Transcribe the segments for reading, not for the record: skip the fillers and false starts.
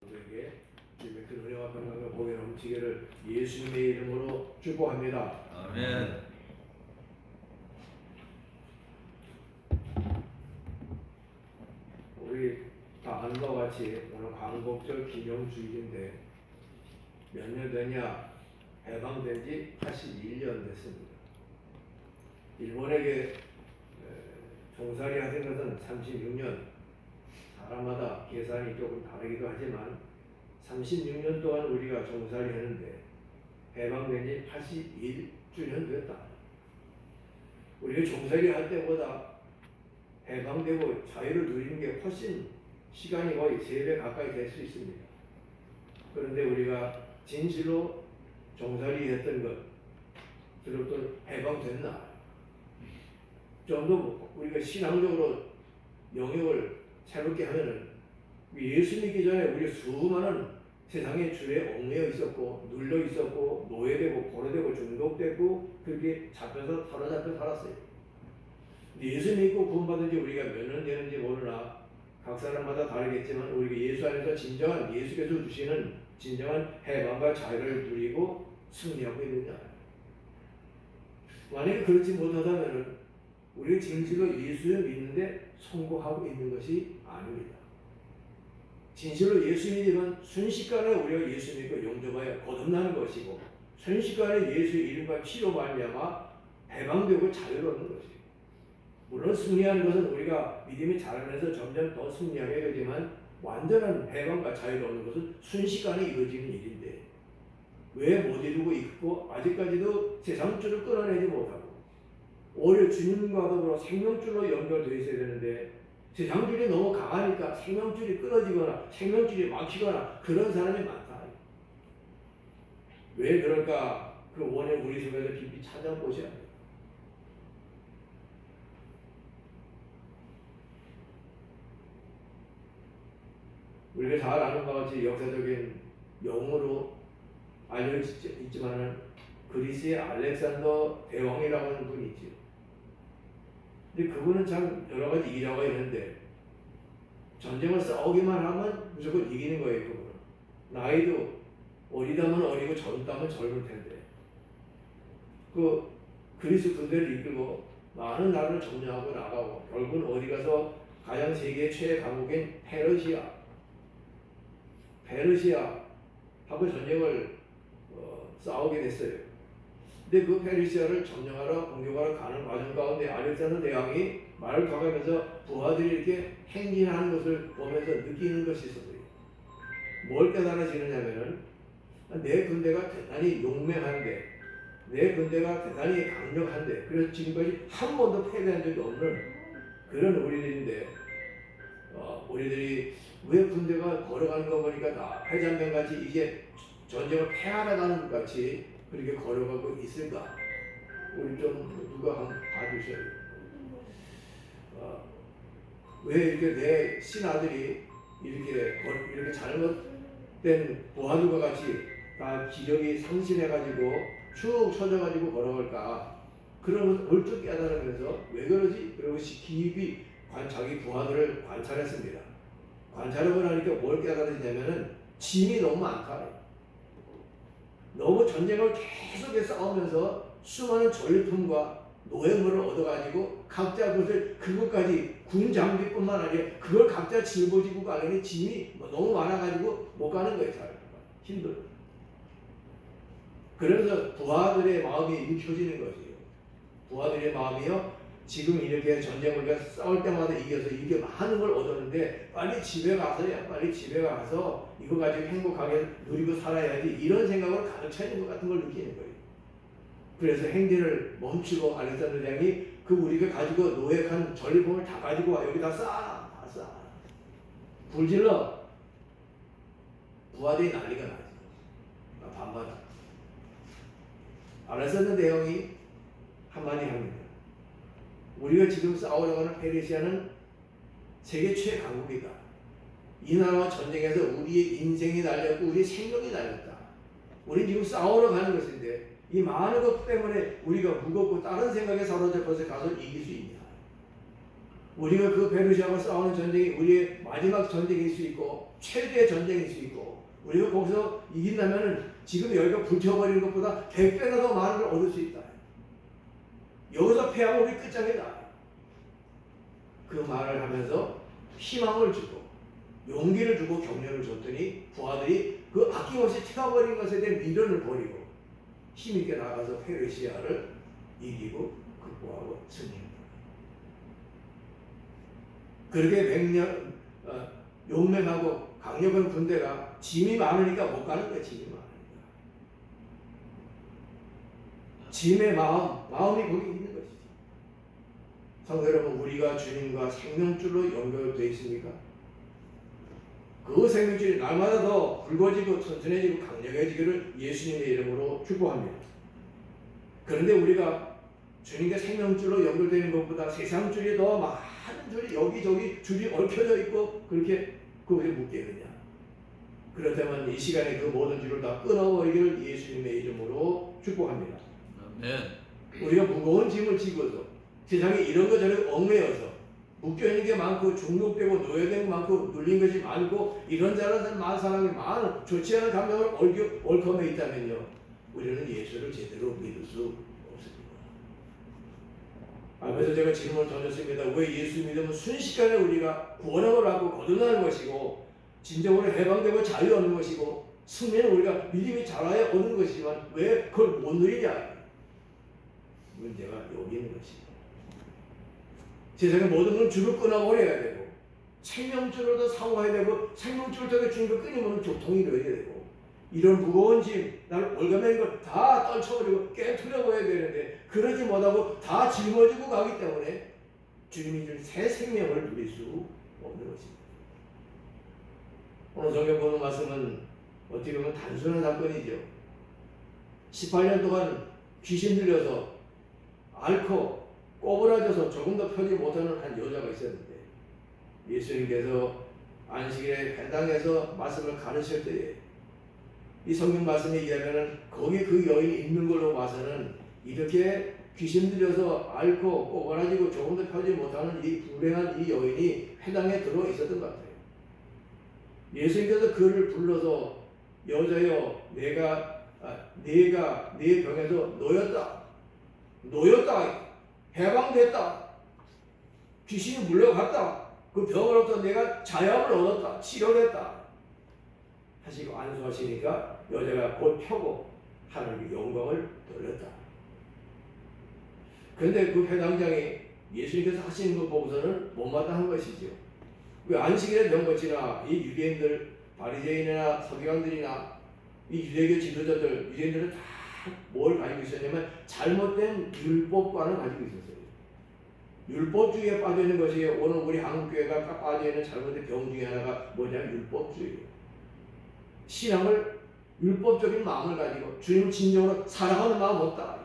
모두에게 주님의 큰 은혜와 평강과 복이 넘치기를 예수님의 이름으로 축복합니다. 아멘. 우리 다 아는 것 같이 오늘 광복절 기념주일인데 몇 년 되냐? 해방된 지 81년 됐습니다. 일본에게 종살이 하신 것은 36년, 사람마다 계산이 조금 다르기도 하지만 36년 동안 우리가 종살이 했는데 해방된 지 81주년 됐다. 우리가 종살이 할 때보다 해방되고 자유를 누리는 게 훨씬 시간이 거의 3배 가까이 될 수 있습니다. 그런데 우리가 진실로 종살이 했던 것, 그리고 또 해방됐나? 좀 더 우리가 신앙적으로 영역을 새롭게 하면은 예수 믿기 전에 우리 수많은 세상의 줄에 얽매여 있었고 눌려 있었고 노예되고 고려되고 중독되고 그렇게 잡혀서 사로잡혀 살았어요. 예수 믿고 구원받은 지 우리가 몇 년 되는지 모르나 각 사람마다 다르겠지만 우리가 예수 안에서 진정한 예수께서 주시는 진정한 해방과 자유를 누리고 승리하고 있느냐. 만약에 그렇지 못하다면 우리가 진실로 예수를 믿는데 성공하고 있는 것이 아닙니다. 진실로 예수 믿으면 순식간에 우리가 예수 믿고 용접하여 거듭나는 것이고 순식간에 예수의 이름과 피로 말미암아 해방되고 자유로운 것이고 물론 승리하는 것은 우리가 믿음이 자라면서 점점 더 승리하게 되지만 완전한 해방과 자유를 얻는 것은 순식간에 이루어지는 일인데 왜 못 이루고 있고 아직까지도 세상줄을 끊어내지 못하고 오히려 주님과 더불어 생명줄로 연결되어 있어야 되는데 세상줄이 너무 강하니까 생명줄이 끊어지거나 생명줄이 막히거나 그런 사람이 많다. 왜 그럴까? 그 원인 우리 속에서 깊이 찾아보셔야 돼요. 우리가 잘 아는 것 같이 역사적인 영어로 알려있지만 그리스의 알렉산더 대왕이라고 하는 분이 있죠. 근데 그분은 참 여러 가지 일화가 있는데 전쟁을 싸우기만 하면 무조건 이기는 거예요. 그분은 나이도 어리다면 어리고 젊다면 젊을 텐데 그 그리스 군대를 이끌고 많은 나라를 점령하고 나가고 결국은 어디 가서 가장 세계 최애 강국인 페르시아하고 전쟁을 싸우게 됐어요. 근데 그 페르시아를 점령하러 공격하러 가는 과정 가운데 알렉산더 대왕이 말을 가면서 부하들이 이렇게 행진하는 것을 보면서 느끼는 것이 있었어요. 뭘 깨달아지느냐면은 내 군대가 대단히 용맹한데 내 군대가 대단히 강력한데 그래서 지금까지 한 번도 패배한 적이 없는 그런 우리들인데 우리들이 왜 군대가 걸어가는 거 보니까 다 회장병같이 이제 전쟁을 패하러 가는 것 같이 그렇게 걸어가고 있을까? 우리 좀 누가 한번 봐주셔야 돼요. 왜 이렇게 내 신하들이 이렇게 잘못된 보아들과 같이 다 기력이 상실해가지고 쭉 처져가지고 걸어갈까? 그러면 얼핏 깨달으면서 왜 그러지? 그러고 깊이 자기 부하들을 관찰했습니다. 관찰하고 나니까 뭘 깨달으시냐면은 짐이 너무 많다. 너무 전쟁을 계속해서 싸우면서 수많은 전리품과 노예물을 얻어가지고 각자 그것까지 군 장비뿐만 아니라 그걸 각자 짊어지고 가려니 짐이 너무 많아가지고 못 가는 거예요. 잘 힘들어. 그래서 부하들의 마음이 읽혀지는 것이에요. 부하들의 마음이요. 지금 이렇게 전쟁을 싸울 때마다 이겨서 이게 많은 걸 얻었는데 빨리 집에 가서 이거 가지고 행복하게 누리고 살아야지 이런 생각으로 가득 차 있는 것 같은 걸 느끼는 거예요. 그래서 행진을 멈추고 알렉산더 대왕이 그 우리가 가지고 노획한 전리품을 다 가지고 와 여기다 다 쌓아 불질러. 부하들이 난리가 나지. 반발하. 알렉산더 대왕이 한마디 합니다. 우리가 지금 싸우려고 하는 페르시아는 세계 최강국이다. 이 나라와 전쟁에서 우리의 인생이 날렸고 우리의 생명이 날렸다. 우리 지금 싸우러 가는 것인데 이 많은 것 때문에 우리가 무겁고 다른 생각에 사로잡혀서 가서 이길 수 있냐. 우리가 그 페르시아와 싸우는 전쟁이 우리의 마지막 전쟁일 수 있고 최대의 전쟁일 수 있고 우리가 거기서 이긴다면 지금 여기가 불태워버리는 것보다 100배나 더 많은 걸 얻을 수 있다. 여기서 패하면 우리 끝장이다. 그 말을 하면서 희망을 주고 용기를 주고 격려를 줬더니 부하들이 그 아낌없이 태워버린 것에 대한 미련을 버리고 힘있게 나가서 페르시아를 이기고 극복하고 승리했다. 그렇게 용맹하고 강력한 군대가 짐이 많으니까 못 가는 거야. 짐이 많으니까. 짐의 마음이 거기 있는 것이지. 성도 여러분, 우리가 주님과 생명줄로 연결되어 있습니까? 그 생명줄이 날마다 더 굵어지고 튼튼해지고 강력해지기를 예수님의 이름으로 축복합니다. 그런데 우리가 주님과 생명줄로 연결되는 것보다 세상 줄이 더 많은 줄이 여기저기 줄이 얽혀져 있고 그렇게 거기에 묶여 있느냐? 그렇다면 이 시간에 그 모든 줄을 다 끊어버리기를 예수님의 이름으로 축복합니다. 아멘. 우리가 무거운 짐을 지고서 세상에 이런 거 저런 얽매여서 묶여있는 게 많고 중독되고 노예된 게 많고 눌린 것이 많고 이런저런 사람이 많은 좋지 않은 감정을 얽혀매 있다면요, 우리는 예수를 제대로 믿을 수 없습니다. 그래서 제가 질문을 던졌습니다. 왜 예수 믿으면 순식간에 우리가 구원함을 받고 거듭나는 것이고 진정으로 해방되고 자유 얻는 것이고 승리는 우리가 믿음이 자라야 얻는 것이지만 왜 그걸 못 누리냐? 문제가 여기 있는 것입니다. 세상의 모든 건 줄을 끊어버려야 되고 생명줄을 더 사모해야 되고 생명줄을 통해 주님과 끊이면 교통이 되어야 되고 이런 무거운 짐, 나를 올가매는 걸 다 떨쳐버리고 깨트려버려야 되는데 그러지 못하고 다 짊어지고 가기 때문에 주님이 준 새 생명을 누릴 수 없는 것입니다. 오늘 성경 보는 말씀은 어떻게 보면 단순한 사건이죠. 18년 동안 귀신 들려서 앓고 꼬부라져서 조금 더 펴지 못하는 한 여자가 있었는데 예수님께서 안식일에 해당해서 말씀을 가르칠 때에 이 성경 말씀에 의하면 거기 그 여인이 있는 걸로 봐서는 이렇게 귀신 들려서 앓고 꼬부라지고 조금 더 펴지 못하는 이 불행한 이 여인이 회당에 들어 있었던 것 같아요. 예수님께서 그를 불러서 여자여 내가 네 병에서 놓였다 해방됐다 귀신이 물려갔다 그 병으로부터 내가 자유함을 얻었다 치료됐다 하시고 안수하시니까 여자가 곧 펴고 하나님의 영광을 돌렸다. 그런데 그 회당장이 예수님께서 하시는 것 보고서는 못마땅한 것이죠. 그 안식일에 병고치나 이 유대인들 바리새인이나 서기관들이나 이 유대교 지도자들 유대인들은 다 뭘 가지고 있었냐면 잘못된 율법관을 가지고 있었어요. 율법주의에 빠져 있는 것이 오늘 우리 한국교회가 빠져 있는 잘못된 병 중에 하나가 뭐냐면 율법주의예요. 신앙을 율법적인 마음을 가지고 주님을 진정으로 사랑하는 마음 없다.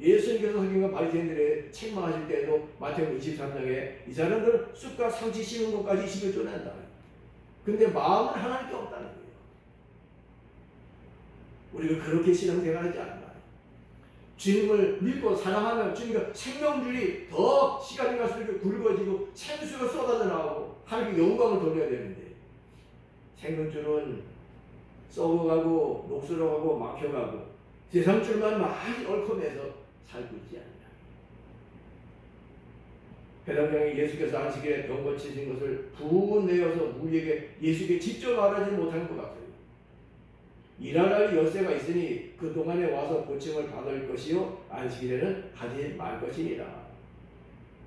예수님께서 성경과 바리새인들의 책망하실 때에도 마태복음 23장에 이 사람들은 쑥과 상치 씹는 것까지 21조 낸다. 근데 마음은 하나님께 없다는 거예요. 우리가 그렇게 신앙생활하지 않나요? 주님을 믿고 사랑하면 주님과 생명줄이 더 시간이 갈수록 굵어지고 생수가 쏟아져 나오고 하나님께 영광을 돌려야 되는데 생명줄은 썩어가고 녹슬어가고 막혀가고 세상줄만 많이 얽혀매서 살고 있지 않나. 회당장이 예수께서 안식일에 병 고치신 것을 부은 내어서 우리에게 예수께 직접 말하지 못한 것 같아요. 일할 열쇠가 있으니 그동안에 와서 고침을 받을 것이요 안식일에는 하지 말 것이니라.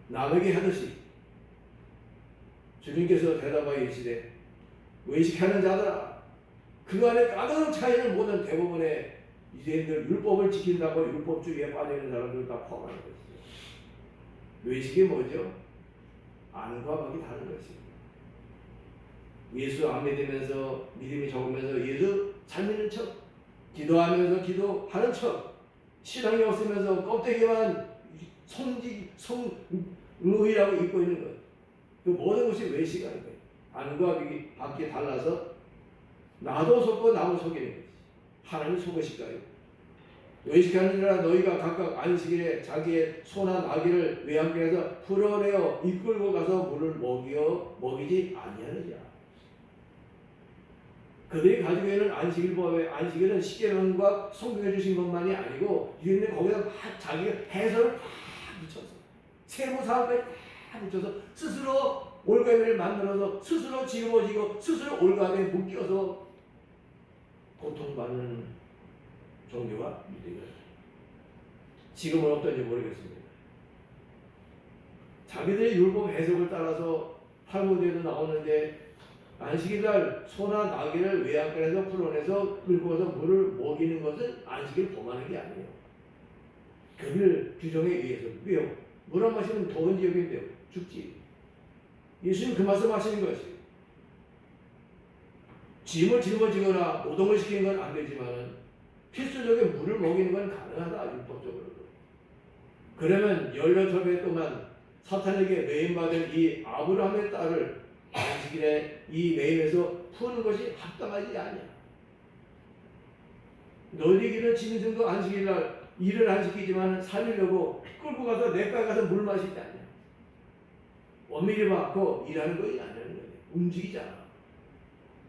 남에게 하듯이 주님께서 대답하여 이르시되 외식하는 자들아 그 안에 가득 차이는 모든 대부분의 유대인들 율법을 지킨다고 율법주의에 빠져있는 사람들 다 포함하는 것이죠. 외식이 뭐죠? 안과 밖이 다른 것입니다. 예수 안 믿으면서 믿음이 적으면서 예수 잘 믿는 척 기도하면서 기도하는 척 신앙이 없으면서 껍데기만 성의라고 입고 있는 것. 그 모든 것이 외식 아닌 거예요. 안과 밖이 달라서 나도 속고 나도 속이는 것이. 하나님 속으실까요? 외식하느라 너희가 각각 안식일에 자기의 소나 나귀를 외양간에서 풀어내어 이끌고 가서 물을 먹이지 아니하느냐. 그들이 가지고 있는 안식일법의 안식일은 십계명과 성경에 주신 것만이 아니고 유대인은 거기다 막 자기가 해설을 다 붙여서 세무사업에 다 붙여서 스스로 올가미를 만들어서 스스로 짊어지고 스스로 올가미에 묶여서 고통받는 종교가 유대교예요. 지금은 어떤지 모르겠습니다. 자기들의 율법 해석을 따라서 탈무드에도 나오는데 안식일날 소나 나귀를 외양간에서 풀어내서 끌고 가서 물을 먹이는 것은 안식일 범하는 게 아니에요. 그들 규정에 의해서. 왜요? 물 안 마시면 더운 지역인데요. 죽지. 예수님 그 말씀 하시는 것이에요. 짐을 짊어지거나 노동을 시키는 건 안 되지만 필수적인 물을 먹이는 건 가능하다. 율법적으로도. 그러면 18배 동안 사탄에게 매임받은 이 아브라함의 딸을 안식일에 이 매임에서 푸는 것이 합당하지 않냐. 너희에게는 짐승도 안식일날 일을 안 시키지만 살리려고 끌고 가서 내가 가서 물 마시지 않냐. 엄밀히 받고 일하는 것이 아니라는 거예요. 움직이잖아.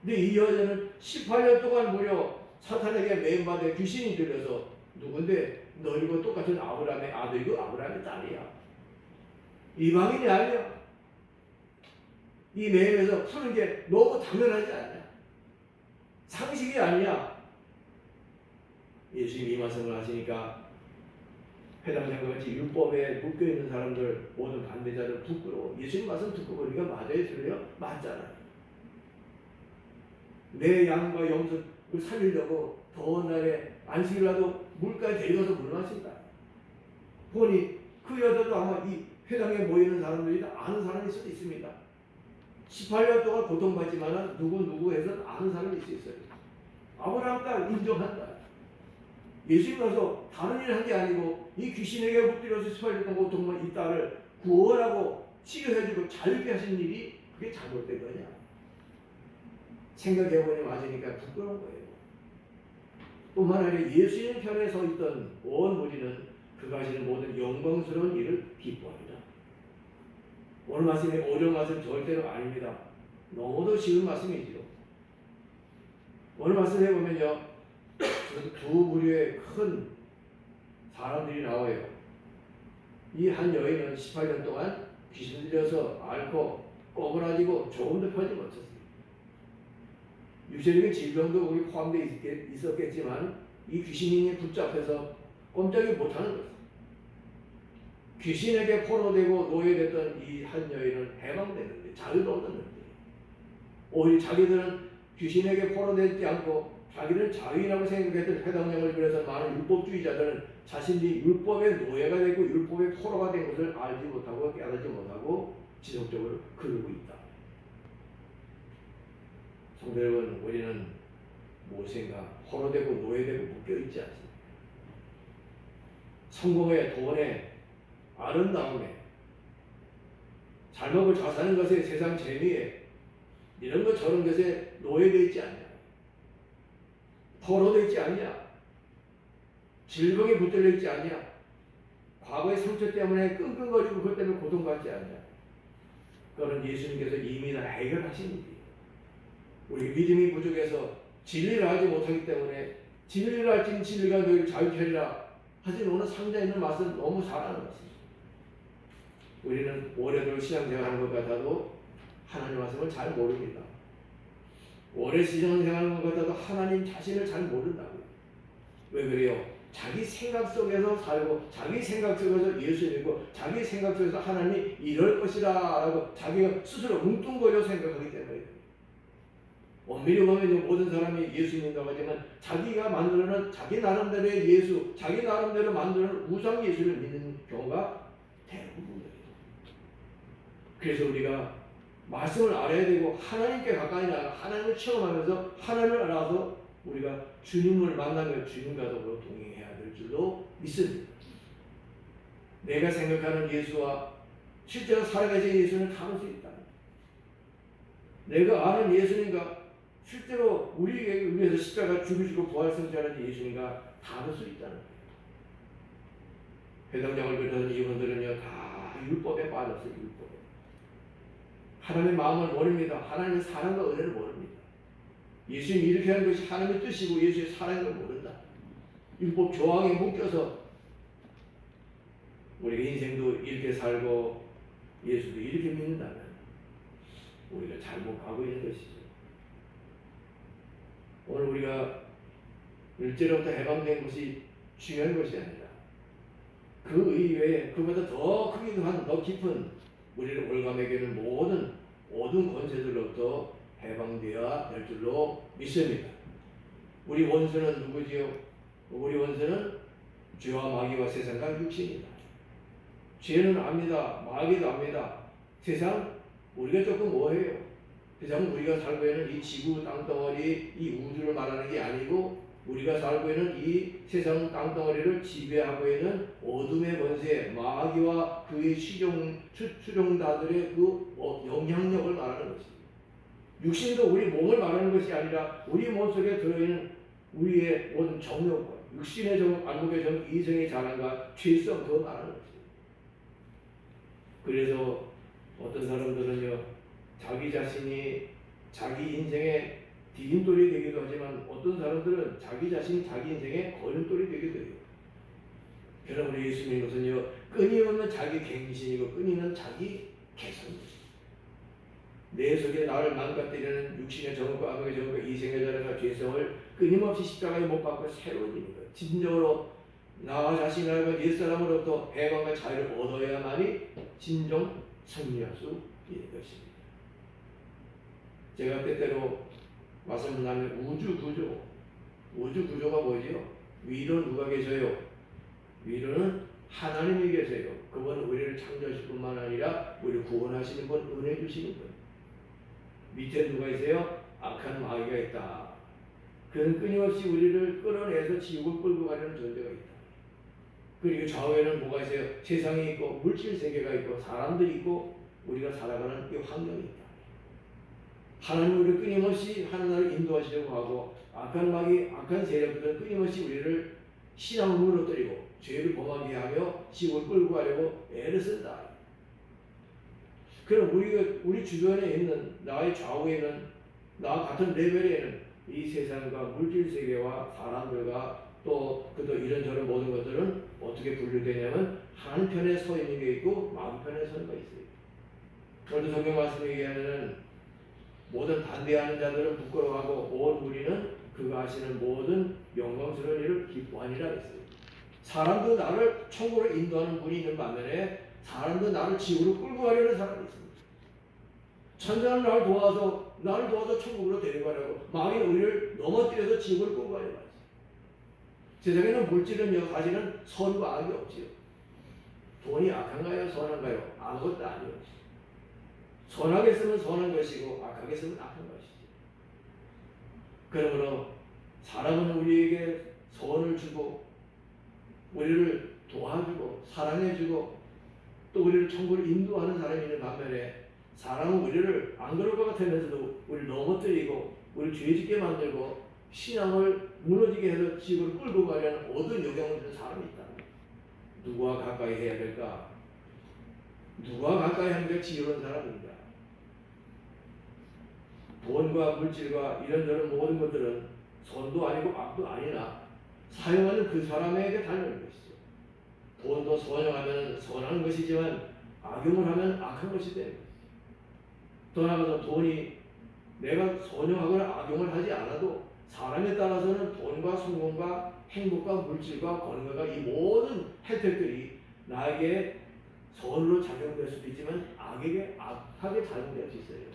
근데 이 여자는 18년 동안 무려 사탄에게 매임받아 귀신이 들려서 누군데 너희고 똑같은 아브라함의 아들이고 아브라함의 딸이야. 이방인이 아니야. 이 매임에서 푸는 게 너무 당연하지 않냐. 상식이 아니야. 예수님이 이 말씀을 하시니까 회당장과 같이 율법에 묶여있는 사람들 모든 반대자들 부끄러워. 예수님 말씀 듣고 보니까 맞아요? 들려요? 맞잖아요. 내 양과 염소를 살리려고 더운 날에 안식일라도 물가에 데려가서 물 마신다. 보니 그 여자도 아마 이 회당에 모이는 사람들이 다 아는 사람일 수도 있습니다. 18년 동안 고통받지만 누구 해서 아는 사람이 있을 수 있어요. 아브라함 딸 인정한다. 예수님 와서 다른 일을 한 게 아니고 이 귀신에게 붙들려서 18년 동안 고통받은 이 딸을 구원하고 치료해주고 자유케 하신 일이 그게 잘못된 거냐. 생각해보니 맞으니까 부끄러운 거예요. 뿐만 아니라 예수님 편에 서 있던 온 무리는 그가 하시는 모든 영광스러운 일을 기뻐합니다. 오늘 말씀이 어려운 말씀 절대로 아닙니다. 너무도 쉬운 말씀이지요. 오늘 말씀 해보면요, 두 부류의 큰 사람들이 나와요. 이 한 여인은 18년 동안 귀신 들여서 앓고 꼬부라지고 조금도 펴지 못했습니다. 유체적인 질병도 거기 포함되어 있었겠지만 이 귀신이 붙잡혀서 꼼짝이 못하는 것입니다. 귀신에게 포로되고 노예됐던 이 한 여인은 해방되는데 자유도 얻었는데 오히려 자기들은 귀신에게 포로되지 않고 자기를 자유인이라고 생각했던 회당장을 비롯해서 많은 율법주의자들은 자신이 율법의 노예가 되고 율법의 포로가 된 것을 알지 못하고 깨닫지 못하고 지속적으로 그러고 있다. 성도 여러분, 우리는 무엇인가 포로되고 노예되고 묶여있지 않습니다. 성공에, 돈에, 아름다움에, 잘 먹고 잘 사는 것에, 세상 재미에, 이런 것 저런 것에 노예되어 있지 않냐. 포로되어 있지 않냐. 질병에 붙들려 있지 않냐. 과거의 상처 때문에 끙끙거리고 그것 때문에 고통받지 않냐. 그거는 예수님께서 이미 다 해결하신 일이에요. 우리 믿음이 부족해서 진리를 알지 못하기 때문에 진리를 알지는 진리가 너희를 자유케 하리라 하신 오늘 상자에 있는 말씀 너무 잘 아는 것입니다. 우리는 오래도록 신앙생활하는 것 같아도 하나님 말씀을 잘 모릅니다. 오래 신앙생활하는 것 같아도 하나님 자신을 잘 모른다고요. 왜 그래요? 자기 생각 속에서 살고 자기 생각 속에서 예수 믿고 자기 생각 속에서 하나님이 이럴 것이라 라고 자기가 스스로 뭉뚱거려 생각하기 때문에 엄밀히 보면 모든 사람이 예수 믿는다고 하지만 자기가 만들어놓은 자기 나름대로의 예수, 자기 나름대로 만드는 우상 예수를 믿는 경우가 대부분이에요. 그래서 우리가 말씀을 알아야 되고 하나님께 가까이 나가 하나님을 체험하면서 하나님을 알아서 우리가 주님을 만나면 주님과 더불어 동행해야 될 줄로 믿습니다. 내가 생각하는 예수와 실제로 살아가신 예수는 다를 수 있다. 내가 아는 예수님과 실제로 우리에게 위해서 십자가 죽으시고 부활승천하신 예수님과 다를 수 있다는 거예요. 회당장을 그러던 이분들은요 다 율법에 빠졌어요. 율법에. 하나님의 마음을 모릅니다. 하나님의 사랑과 은혜를 모릅니다. 예수님이 이렇게 하는 것이 하나님의 뜻이고 예수의 사랑인 걸 모른다. 율법 조항에 묶여서 우리가 인생도 이렇게 살고 예수도 이렇게 믿는다면 우리가 잘못 가고 있는 것이죠. 오늘 우리가 일제로부터 해방된 것이 중요한 것이 아니라 그 이외에 그보다 더 크기도 한 더 깊은 우리를 올가매기는 모든 어두운 권세들로부터 해방되어야 될 줄로 믿습니다. 우리 원수는 누구지요? 우리 원수는 죄와 마귀와 세상과 육신이다. 죄는 압니다. 마귀도 압니다. 세상 우리가 조금 뭐해요? 세상은 우리가 살고 있는 이 지구 땅덩어리 이 우주를 말하는 게 아니고 우리가 살고 있는 이 세상 땅덩어리를 지배하고 있는 어둠의 권세 마귀와 그의 추종자들의 그 영향력을 말하는 것입니다. 육신도 우리 몸을 말하는 것이 아니라 우리 몸속에 들어있는 우리의 모든 정욕과 육신의 정, 안목의 정, 이성의 자랑과 죄성 그거 말하는 것입니다. 그래서 어떤 사람들은요 자기 자신이 자기 인생의 디딤돌이 되기도 하지만 어떤 사람들은 자기 자신이 자기 인생의 걸음돌이 되기도 해요. 그러나 우리 예수님의 것은요 끊임없는 자기 갱신이고 끊임없는 자기 개선입니다. 내 속에 나를 망가뜨리는 육신의 정욕과 안목의 정욕과 이생의 자랑과 죄성을 끊임없이 십자가에 못 박고 새로워지는 것. 진정으로 나 자신과 옛사람으로부터 해방과 자유를 얻어야만이 진정 승리할 수 있는 것입니다. 제가 때때로 말씀드리면 우주 구조가 뭐지요? 위로 누가 계셔요? 위로는 하나님이 계세요. 그분은 우리를 창조하실 뿐만 아니라 우리를 구원하시는 분, 은혜 주시는 분. 밑에 누가 있어요? 악한 마귀가 있다. 그는 끊임없이 우리를 끌어내서 지옥을 끌고 가려는 존재가 있다. 그리고 좌우에는 뭐가 있어요? 세상이 있고 물질 세계가 있고 사람들이 있고 우리가 살아가는 이 환경이 있다. 하나님은 우리를 끊임없이 하나님을 인도하시려고 하고 악한 마귀, 악한 세력들은 끊임없이 우리를 신앙을 무너뜨리고 죄를 범하게 하며 지옥을 끌고 가려고 애를 쓴다. 그럼 우리 주변에 있는 나의 좌우에 있는 나와 같은 레벨에 있는 이 세상과 물질 세계와 사람들과 또 이런저런 모든 것들은 어떻게 분류되냐면 하나님 편에 서 있는 게 있고 마귀 편에 서는 게 있어요. 오늘도 성경 말씀 얘기하는 모든 반대하는 자들은 부끄러워하고 온 우리는 그가 하시는 모든 영광스러운 일을 기뻐하니라 했어요. 사람도 나를 천국으로 인도하는 분이 있는 반면에 사람도 나를 지옥으로 끌고 가려는 사람이 있습니다. 천사는 나를 도와서 천국으로 데려가려고 마귀는 우리를 넘어뜨려서 지옥으로 끌고 가려고 하지. 세상에는 물질은요 사실은 선과 악이 없지요. 돈이 악한가요? 선한가요? 아무것도 아니요. 선하게 쓰면 선한 것이고 악하게 쓰면 악한 것이지. 그러므로 사람은 우리에게 선을 주고 우리를 도와주고 사랑해주고 또 우리를 천국으로 인도하는 사람이 있는 반면에 사람은 우리를 안 그럴 것 같으면서도 우리를 넘어뜨리고 우리를 죄짓게 만들고 신앙을 무너지게 해서 지옥으로 끌고 가려는 어두운 영향을 주는 사람이 있다. 누구와 가까이 해야 될까? 누구와 가까이 하는 게 지혜로운 사람입니다. 돈과 물질과 이런저런 모든 것들은 선도 아니고 악도 아니나 사용하는 그 사람에게 달려있는 것이죠. 돈도 선용하면 선한 것이지만 악용을 하면 악한 것이 되는 것이죠. 더 나아가서 돈이 내가 선용하거나 악용을 하지 않아도 사람에 따라서는 돈과 성공과 행복과 물질과 건강과 이 모든 혜택들이 나에게 선으로 작용될 수도 있지만 악에게 악하게 작용될 수 있어요.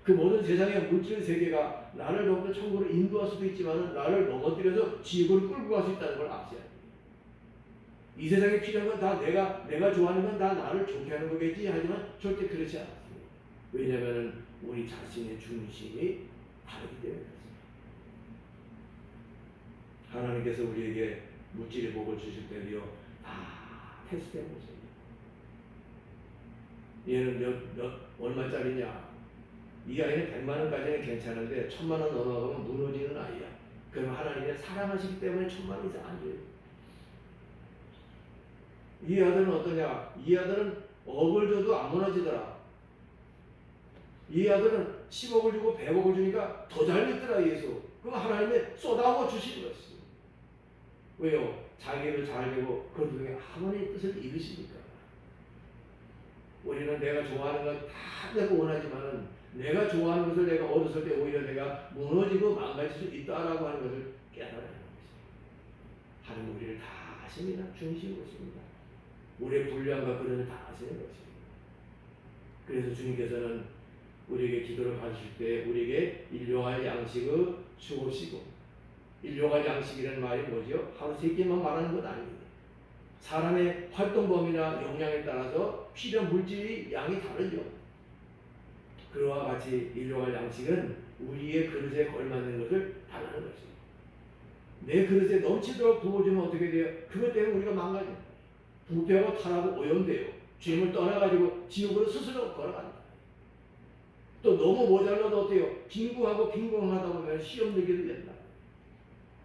그 모든 세상의 물질 세계가 나를 더욱더 천국으로 인도할 수도 있지만 나를 넘어뜨려서 지옥으로 끌고 갈 수 있다는 걸 아셔야 돼요. 이 세상에 필요한 건 다 내가 좋아하는 건 다 나를 좋게 하는 거겠지 하지만 절대 그렇지 않습니다. 왜냐하면 우리 자신의 중심이 다르기 때문에 그렇습니다. 하나님께서 우리에게 물질의 복을 주실 때도요 다 테스트해 보세요. 얘는 얼마짜리냐? 이 아이는 100만 원까지는 괜찮은데 1000만 원 넘어가면 무너지는 아이야. 그럼 하나님이 사랑하시기 때문에 1000만 원 이상 안 줘요. 이 아들은 어떠냐? 이 아들은 억을 줘도 안 무너지더라. 이 아들은 10억을 주고 100억을 주니까 더 잘 믿더라 예수. 그럼 하나님이 쏟아부어 주시는 것이. 왜요? 자기를 잘 되고 그 중에 하나님의 뜻을 이루시니까. 우리는 내가 좋아하는 건 다 내가 원하지만은 내가 좋아하는 것을 내가 얻었을 때 오히려 내가 무너지고 망가질 수 있다라고 하는 것을 깨달아야 하는 것입니다. 하나님 우리를 다 아십니다. 중심이 것입니다. 우리의 불량과 그릇을 다 아시는 것입니다. 그래서 주님께서는 우리에게 기도를 받으실 때 우리에게 일용할 양식을 주옵시고, 일용할 양식이라는 말이 뭐죠? 하루 세 끼만 말하는 건 아닙니다. 사람의 활동 범위나 역량에 따라서 필요한 물질이 양이 다르죠. 그와 같이 일용할 양식은 우리의 그릇에 걸맞는 것을 달라는 것입니다. 내 그릇에 넘치도록 부어주면 어떻게 돼요? 그것 때문에 우리가 망가져요. 부패하고 타락하고 오염돼요. 주님을 떠나가지고 지옥으로 스스로 걸어간다. 또 너무 모자라도 어때요? 빈궁하고 빈궁하다 보면 시험 들기도 된다.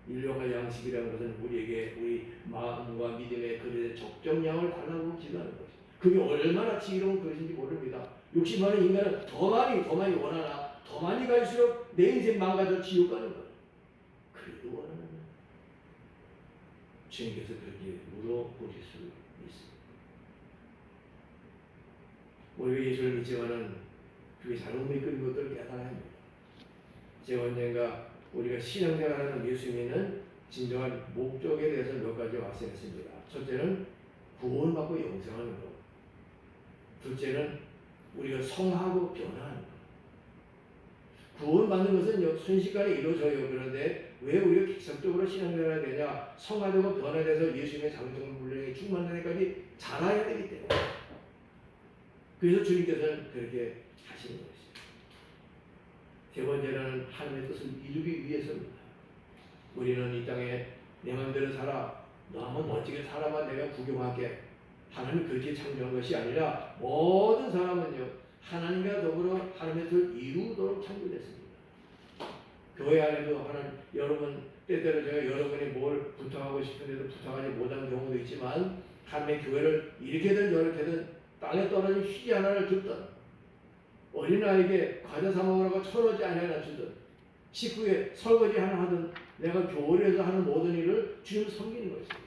일용할 양식이라는 것은 우리에게 우리 마음과 믿음의 그릇에 적정량을 달라고 기도하는 것입니다. 그게 얼마나 지혜로운 그릇인지 모릅니다. 욕심 많은 인간은 더 많이 원하나 더 많이 갈수록 내 인생 망가져 지옥 가는 거예요. 그래도 원하는 거예요. 주님께서 그렇게 물어보실 수 있습니다. 우리가 예수를 믿지만은 그게 잘못 믿는 것들을 깨달아야 합니다. 제가 언젠가 우리가 신앙생활하는 예수 믿는 진정한 목적에 대해서 몇 가지 말씀했습니다. 첫째는 구원받고 영생하는 것. 둘째는 우리가 성하고 변화하는 것. 구원받는 것은 순식간에 이루어져요. 그런데 왜 우리가 기적적으로 신앙생활을 해야 되냐? 성화되고 변화돼서 예수님의 장정 분량이 충만된 데까지 자라야 되기 때문에. 그래서 주님께서는 그렇게 하시는 것이죠. 세 번째는 하나님의 뜻을 이루기 위해서입니다. 우리는 이 땅에 내 마음대로 살아, 너 한번 멋지게 살아봐 내가 구경할게. 하나님이 그렇게 창조한 것이 아니라 모든 사람은요 하나님과 더불어 하나님의 뜻을 이루도록 창조됐습니다. 교회 안에도 하나님, 여러분 때때로 제가 여러분이 뭘 부탁하고 싶은데도 부탁하지 못하는 경우도 있지만 하나님의 교회를 이렇게든 저렇게든 땅에 떨어진 휘지 하나를 줬던, 어린아이에게 과자 사 먹으라고 1,000원짜리 하나 주든, 식구에 설거지 하나 하든 내가 교회에서 하는 모든 일을 주님 섬기는 것입니다.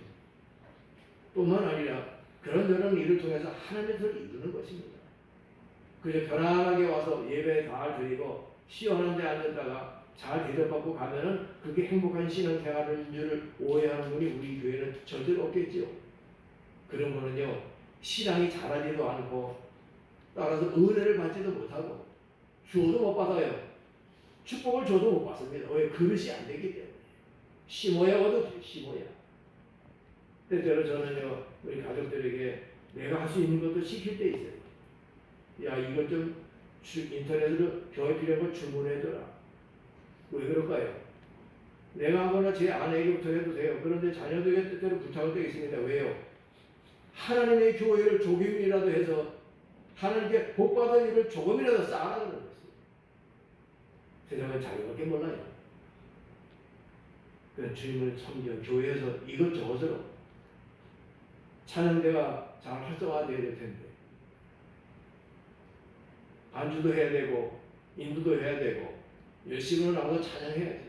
뿐만 아니라 그런 일을 통해서 하나님의 뜻을 이루는 것입니다. 그저 편안하게 와서 예배 잘 드리고 시원한 데 앉았다가 잘 대접받고 가면은 그게 행복한 신앙생활인 줄 오해하는 분이 우리 교회는 절대로 없겠지요. 그런 분은요 신앙이 자라지도 않고 따라서 은혜를 받지도 못하고 주어도 못 받아요. 축복을 줘도 못 받습니다. 왜? 그릇이 안 되기 때문에. 심어야 얻어줘요. 심어야. 때때로 저는요 우리 가족들에게 내가 할 수 있는 것도 시킬 때 있어요. 야 이것 좀 인터넷으로 교회 필요한 거 주문해줘라. 왜 그럴까요? 내가 하거나 제 아내에게부터 해도 돼요. 그런데 자녀들에게 때때로 부탁할 때가 있습니다. 왜요? 하나님의 교회를 조금이라도 해서 하나님께 복받은 일을 조금이라도 쌓아가는 것입니다. 세상은 자기밖에 몰라요. 그래서 주님을 섬겨 교회에서 이것저것으로 찬양대가 잘 활성화되어야 될 텐데 반주도 해야 되고 인도도 해야 되고 열심히 나가서 찬양해야지.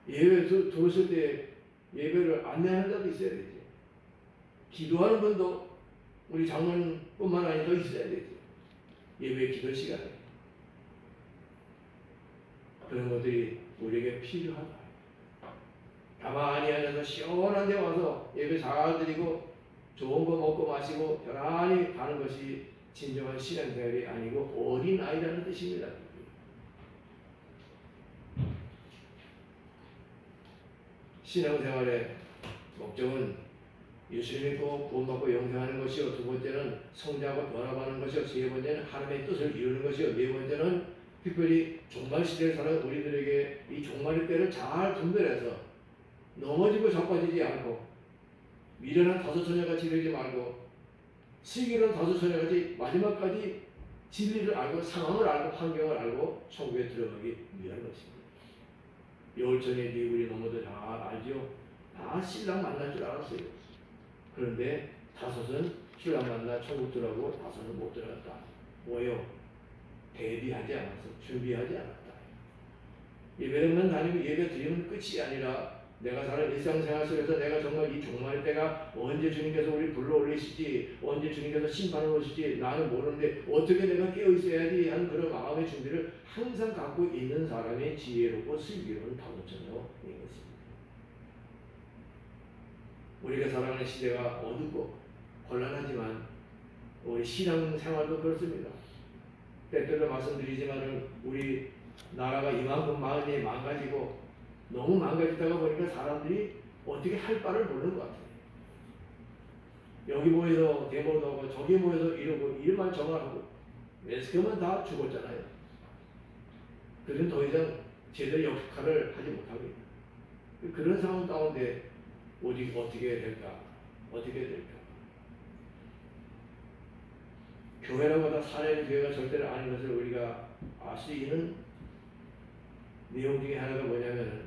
예배 들어오실 때 예배를 안내하는 자도 있어야 되지. 기도하는 분도 우리 장로님뿐만 아니라 있어야 되지. 예배 기도 시간에 그런 것들이 우리에게 필요하다. 가만히 앉아서 시원한 데 와서 예배 잘 드리고 좋은 거 먹고 마시고 편안히 가는 것이 진정한 신앙생활이 아니고 어린아이라는 뜻입니다. 신앙생활의 목적은 예수를 믿고 구원받고 영생하는 것이요, 두 번째는 성장하고 변화하는 것이요, 세 번째는 하나님의 뜻을 이루는 것이요, 네 번째는 특별히 종말 시대에 사는 우리들에게 이 종말의 때를 잘 분별해서 넘어지고 자빠지지 않고 미련한 다섯처녀같이 되지 말고 슬기로운 다섯처녀같이 마지막까지 진리를 알고 상황을 알고 환경을 알고 천국에 들어가기 위한 것입니다. 여울전에 우리 너무도 잘 알죠. 다 신랑 만날 줄 알았어요. 그런데 다섯은 신랑 만나 천국 들어가고 다섯은 못 들어갔다. 뭐요? 대비하지 않아서, 준비하지 않았다. 예배당만 다니고 예배 드리면 끝이 아니라 내가 사는 일상생활 속에서 내가 정말 이 종말의 때가 언제 주님께서 우리 불러 올리시지, 언제 주님께서 심판을 오시지 나는 모르는데 어떻게 내가 깨어 있어야지 하는 그런 마음의 준비를 항상 갖고 있는 사람의 지혜롭고 슬기로운 다섯처녀인 것입니다. 우리가 살아가는 시대가 어둡고 곤란하지만 우리 신앙생활도 그렇습니다. 때때로 말씀드리지만 우리 나라가 이만큼 많이 망가지고 너무 망가지다가 보니까 사람들이 어떻게 할 바를 모르는 것 같아요. 여기 모여서 데모도 하고 저기 모여서 이러고 이름만 정하고 웨스크만 다 죽었잖아요. 그들은 더 이상 제대로 역할을 하지 못하고 있다. 그런 상황 가운데 어떻게 될까? 어떻게 될까? 교회라고 다 살아있는 교회가 절대로 아닌 것을 우리가 알 수 있는 내용 중에 하나가 뭐냐면은,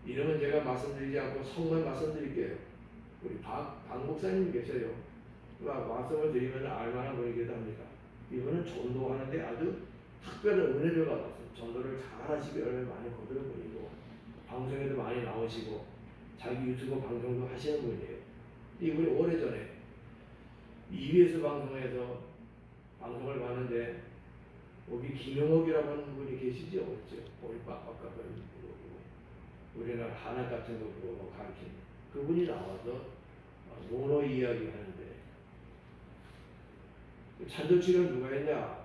이름은 제가 말씀드리지 않고 성만 말씀드릴게요. 우리 박 목사님 계셔요. 말씀을 드리면 알만한 분이기도 합니다. 이분은 전도하는데 아주 특별한 은혜를 받았어요. 전도를 잘 하시기를 많이 거두는 분이고, 방송에도 많이 나오시고, 자기 유튜브 방송도 하시는 분이에요. 이분이 오래전에 EBS 방송에서 방송을 봤는데, 여기 김영옥이라고 하는 분이 계시죠? 그렇죠? 우리 빡빡빡 우리나라 한약 같은 거 가르치는 그분이 나와서 논어 이야기 하는데, 찬조치를 누가 했냐?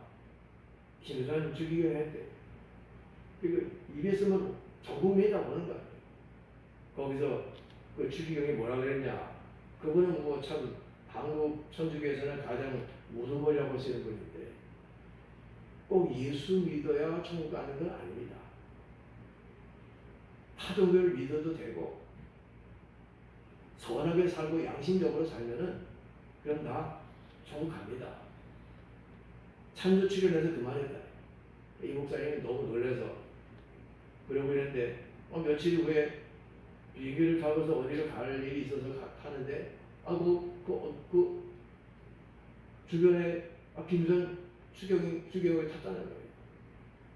김수환 주기경 했대. 그리고 EBS면 전 국민이 다 보는 거야. 거기서 그 주기경이 뭐라 그랬냐? 그분은 뭐 참 한국 천주교에서는 가장 우두머리라고 쓰는 분인데, 꼭 예수 믿어야 천국 가는 건 아닙니다. 타종교를 믿어도 되고 선하게 살고 양심적으로 살면은 그럼 다 천국 갑니다. 찬조 출연해서 그만했다. 이 목사님이 너무 놀라서 그러고 있는데 며칠 후에 비행기를 타고서 어디로 갈 일이 있어서 타는데 그 주변에 김선 추경을 탔다는 거예요.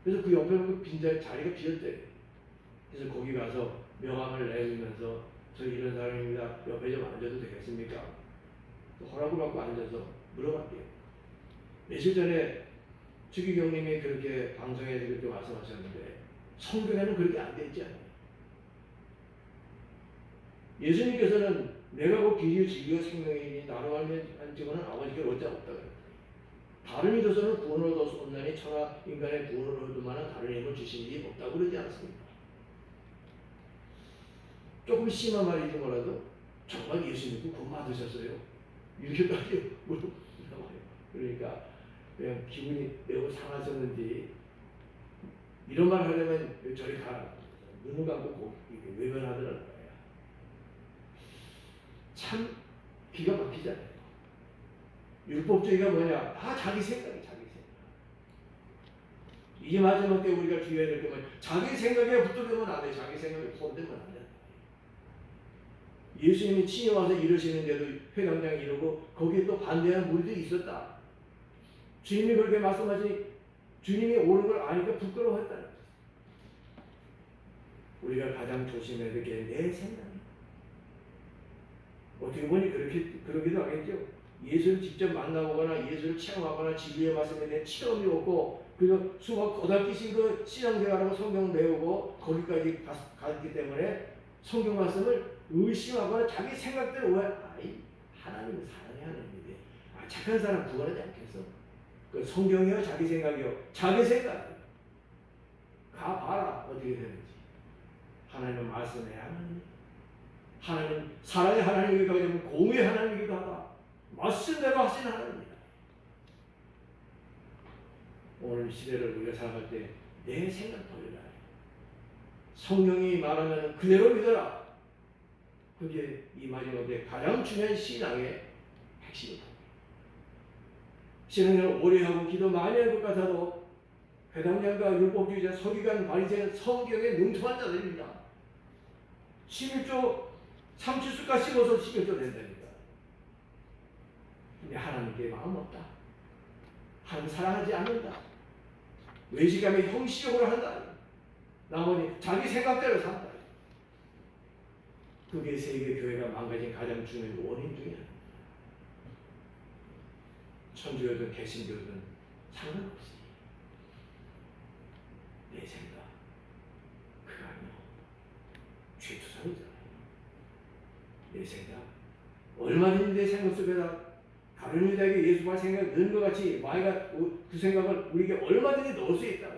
그래서 그 옆에 보면 자리가 비었대. 그래서 거기 가서 명함을 내밀면서 저 이런 사람입니다. 옆에 좀 앉아도 되겠습니까? 허락을 받고 앉아서 물어봤대요. 며칠 전에 추기경님이 그렇게 방송에서 그렇게 말씀하셨는데 성경에는 그렇게 안 돼 있지 않나요? 예수님께서는 내가 곧 길이요 진리요 생명이니 나로 알면 지고는 아버지께 얻지 없다 그랬다. 다른 이로서는 구원을 얻어서 온다니 천하 인간의 구원을 얻을 만한 다른 힘을 주신 일이 없다고 그러지 않습니까? 조금 심한 말이지 뭐라도 정말 예수 믿고 구원 받으셨어요? 이렇게까지 물어봐요. 그러니까 그냥 기분이 매우 상하셨는지 이런 말 하려면 저리 가라. 눈을 감고 외면하더라는 거예요. 참 기가 막히잖아요. 율법주의가 뭐냐? 다 자기 생각이 자기 생각. 이제 마지막 때 우리가 주의해야 될 게 뭐냐? 자기 생각에 붙들리면 안 돼. 자기 생각에 포함되면 안 돼. 예수님이 친히 와서 이러시는데도 회당장이 이러고 거기에 또 반대하는 무리들이 있었다. 주님이 그렇게 말씀하시니 주님이 옳은 걸 아니까 부끄러워했다는 거예요. 우리가 가장 조심해야 될 게 내 생각이에요. 어떻게 보니 그러기도 하겠죠. 예수를 직접 만나보거나 예수를 체험하거나 진리의 말씀에 대한 체험이 없고 그래서 수박 고달기신 그 신앙생활하고 성경을 배우고 거기까지 갔기 때문에 성경 말씀을 의심하거나 자기 생각대로 왜 하나님은 사랑의 하나님인데 착한 사람 구원하지 않겠어? 그 성경이요 자기 생각이요 자기 생각 가봐라 어떻게 되는지. 하나님은 말씀의 하나님은 사랑의 하나님이기도 하지만 공의의 하나님이기도 하다. 말씀대로 하시는 하나님입니다. 오늘 시대를 우리가 살아갈 때 내 생각 버려라. 성경이 말하면 그대로 믿어라. 그게 이 마지막 때 가장 중요한 신앙의 핵심이다. 신앙을 오래 하고 기도 많이 할 것 같아도 회당장과 율법주의자, 서기관, 바리새인 성경에 능통한 자들입니다. 11조 상추 씹어서 식혀도 된다니까. 근데 하나님께 마음 없다. 하나님 사랑하지 않는다. 외식하며 형식적으로 한다. 나머지 자기 생각대로 산다. 그게 세계 교회가 망가진 가장 중요한 원인 중에 하나. 천주교든 개신교든 상관없이 내 생각 그거 아니요. 죄투성이잖아요. 내 생각 얼마든지 내 생각 속에다 다른 유다에게 예수와 생각이 넣은 것 같이 마귀가 그 생각을 우리에게 얼마든지 넣을 수 있다.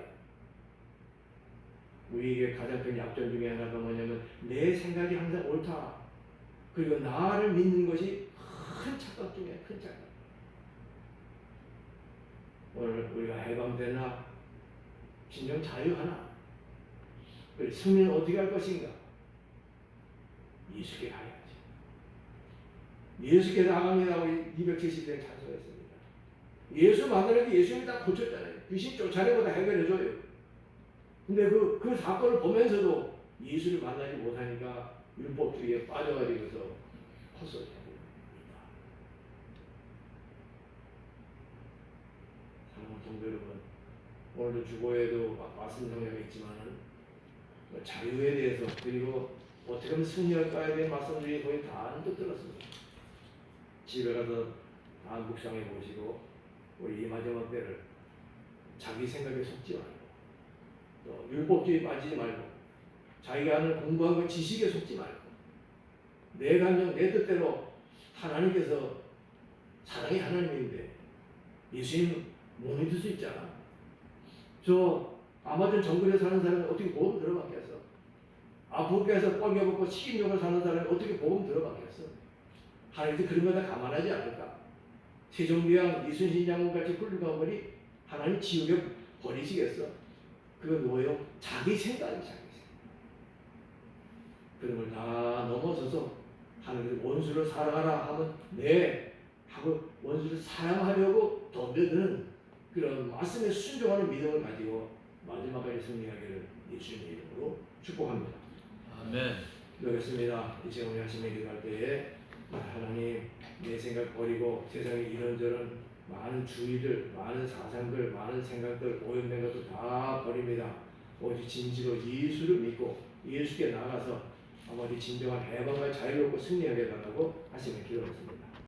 우리에게 가장 큰 약점 중에 하나가 뭐냐면 내 생각이 항상 옳다. 그리고 나를 믿는 것이 큰 착각 중에 큰 착각. 오늘 우리가 해방되나 진정 자유하나 그리고 승리는 어떻게 할 것인가. 예수께 가야지. 예수께서 아감이라고 270년 찬송했습니다. 예수 만나는데 예수님이 다 고쳤잖아요. 귀신 쫓아내고 다 해결해줘요. 근데 그 사건을 보면서도 예수를 만나지 못하니까 율법주의에 빠져가지고서 헛소리하고 있다. 사랑하는 성도 여러분, 오늘도 주보에도 말씀 정리가 있지만은 자유에 대해서 그리고 어떻게 하면 승리할까에 대한 말씀들이 거의 다 한뜻 들었습니다. 집에 가서 다 묵상해 보시고 우리 이 마지막 때를 자기 생각에 속지 말고 또 율법주의에 빠지지 말고 자기가 하는 공부한 것 지식에 속지 말고 내 감정 내 뜻대로 하나님께서 사랑이 하나님인데 예수님 못 믿을 수 있잖아. 저 아마존 정글에 사는 사람은 어떻게 보험 들어봤겠어? 아프리카에서 뻘겨먹고 식인종을 사는 사람은 어떻게 보험 들어봤겠어? 하나님도 그런 거 다 감안하지 않을까? 세종대왕 이순신 장군 같이 훌륭한 분이 하나님 지옥에 버리시겠어? 그건 뭐예요? 자기 생각이 자기 생각. 그런 걸 다 넘어서서 하나님 원수를 사랑하라 하면 네 하고 원수를 사랑하려고 덤벼드는 그런 말씀에 순종하는 믿음을 가지고 마지막까지 승리하기를 예수님의 이름으로 축복합니다. 아멘. 기도하겠습니다. 이제 오늘 하시는 기도할 때에 하나님 내 생각 버리고 세상에 이런저런 많은 주의들, 많은 사상들, 많은 생각들, 오염된 것도 다 버립니다. 오직 진지로 예수를 믿고 예수께 나가서 아버지 진정한 해방과 자유롭고 승리하게 달라고 하시면 기도하겠습니다.